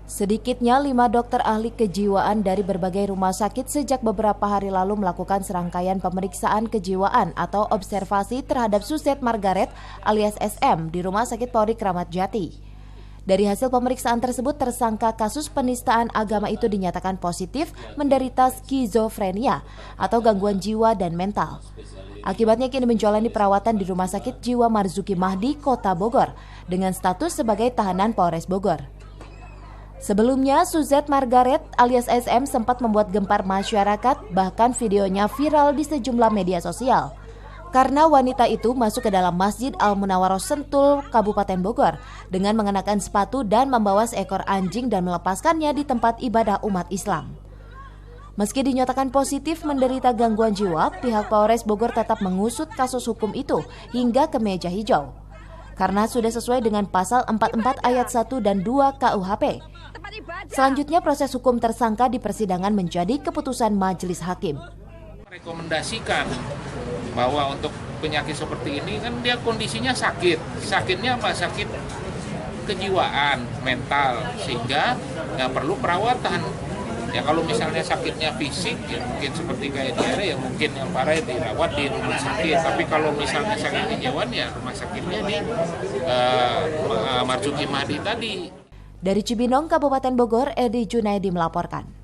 Sedikitnya 5 dokter ahli kejiwaan dari berbagai rumah sakit sejak beberapa hari lalu melakukan serangkaian pemeriksaan kejiwaan atau observasi terhadap Suzette Margaret alias SM di Rumah Sakit Polri Kramat Jati. Dari hasil pemeriksaan tersebut, tersangka kasus penistaan agama itu dinyatakan positif menderita skizofrenia atau gangguan jiwa dan mental. Akibatnya kini menjalani perawatan di Rumah Sakit Jiwa Marzuki Mahdi, Kota Bogor, dengan status sebagai tahanan Polres Bogor. Sebelumnya, Suzette Margaret alias SM sempat membuat gempar masyarakat, bahkan videonya viral di sejumlah media sosial. Karena wanita itu masuk ke dalam Masjid Al-Munawwaroh Sentul, Kabupaten Bogor, dengan mengenakan sepatu dan membawa seekor anjing dan melepaskannya di tempat ibadah umat Islam. Meski dinyatakan positif menderita gangguan jiwa, pihak Polres Bogor tetap mengusut kasus hukum itu hingga ke meja hijau. Karena sudah sesuai dengan pasal 44 ayat 1 dan 2 KUHP. Selanjutnya proses hukum tersangka di persidangan menjadi keputusan majelis hakim. Rekomendasikan bahwa untuk penyakit seperti ini kan dia kondisinya sakit. Sakitnya apa? Sakit kejiwaan, mental, sehingga nggak perlu perawatan. Ya kalau misalnya sakitnya fisik, ya mungkin seperti kayak diare, ya mungkin yang parah dirawat di rumah sakit. Tapi kalau misalnya sakit kejiwaan, ya rumah sakitnya di Marzuki Mahdi tadi. Dari Cibinong, Kabupaten Bogor, Edi Junaidi melaporkan.